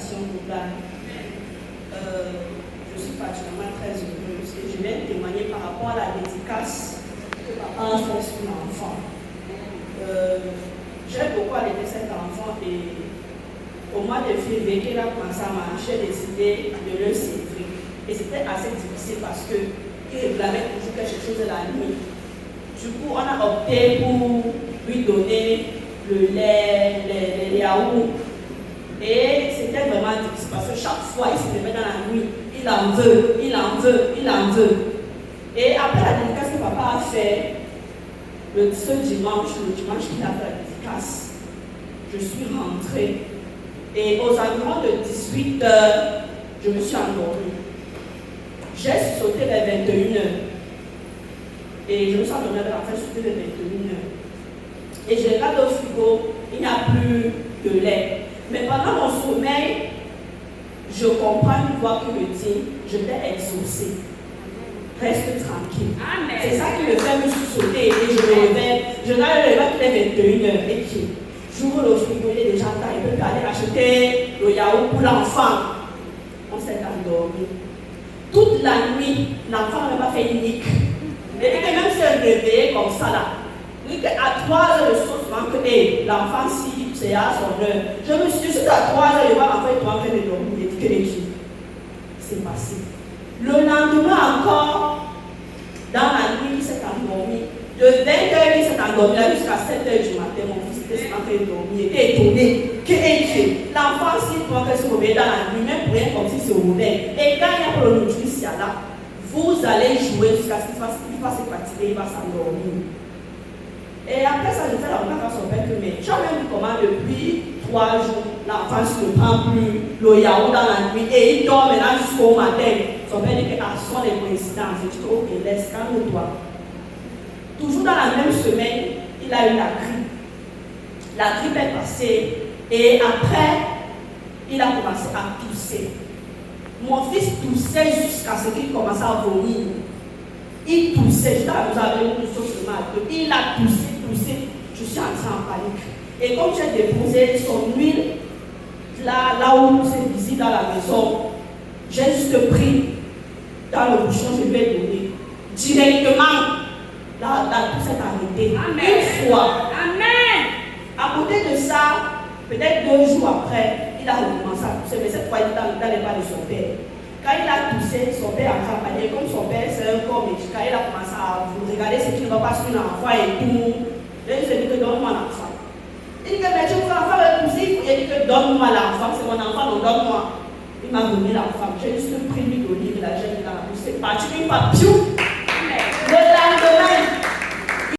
bénédiction globale. Je suis particulièrement très heureuse et je vais témoigner par rapport à la dédicace que papa a fait sur l'enfant. J'ai beaucoup allaité cet enfant et au mois de février, qu'il a commencé à marcher, j'ai décidé de le servir. Et c'était assez difficile parce qu'il réclamait toujours quelque chose de la nuit. Du coup, on a opté pour lui donner le lait, les yaourts. Et c'était vraiment difficile parce que chaque fois, il se levait dans la nuit. Il en veut, il en veut, il en veut. Et après la dédicace que papa a fait, ce dimanche, le dimanche qu'il a fait la dédicace, je suis rentrée. Et aux environs de 18h, je me suis endormie. J'ai sauté vers 21h. Et je me suis endormie avec l'enfant, sauté vers 21h. Et je regarde au frigo, il n'y a plus de lait. Mais pendant mon sommeil, je comprends une voix qui me dit, je t'ai exaucé. Reste tranquille. C'est ça qui me fait me sauter et je me réveille. Je regarde le réveil qu'il est 21h et qui j'ouvre le frigo, il est déjà tard, il ne peut plus aller acheter le yaourt pour l'enfant. On s'est endormi. Toute la nuit, l'enfant n'a pas fait une nique. Et il est même se réveiller comme ça là. Il dit à 3h le soir, souvent que l'enfant, si c'est à son heure. Je me suis dit à 3h, je vois l'enfant est en train de dormir. Il dit que les filles. C'est passé. Le lendemain encore, dans la nuit, il s'est endormi. De 20h, il s'est endormi jusqu'à 7h du matin. Mon fils était en train de dormir. Il était étonné. L'enfant, s'il doit se réveiller dans la nuit, même pour rien comme si se réveille. Et quand il y a le nutrition là, vous allez jouer jusqu'à ce qu'il va se fatiguer, il va s'endormir. Et après ça, je fais la remarque à son père que, mais tu as même vu comment depuis 3 jours, l'enfant ne prend plus le yaourt dans la nuit et il dort maintenant jusqu'au matin. Son père dit que ce sont des coïncidences. Je dis, ok, laisse, calme-toi. Toujours dans la même semaine, il a eu la grippe. La grippe est passée et après, il a commencé à tousser. Mon fils toussait jusqu'à ce qu'il commençait à vomir. Il toussait, je vous avais une chose de mal. Il a toussé. Je suis entrée en panique. Et comme j'ai déposé son huile, là où c'est visible dans la maison, j'ai juste pris dans le bouchon, je lui ai donné. Directement, la tousse s'est arrêtée. Une fois. Amen. À côté de ça, peut-être 2 jours après, il a recommencé à tousser, mais cette fois, il est dans les pas de son père. Quand il a toussé, son père a campané. Comme son père, c'est un corps médical, il a commencé à vous regarder ce qui ne va pas sur l'enfant et tout. Et il s'est dit que donne-moi l'enfant. Il dit que mais tu veux l'enfant va tousser. Il dit que donne-moi l'enfant, c'est mon enfant, donc donne-moi. Il m'a donné l'enfant. J'ai juste pris l'huile d'olive et la gemme dans la bouche. C'est parti, une fois, piou,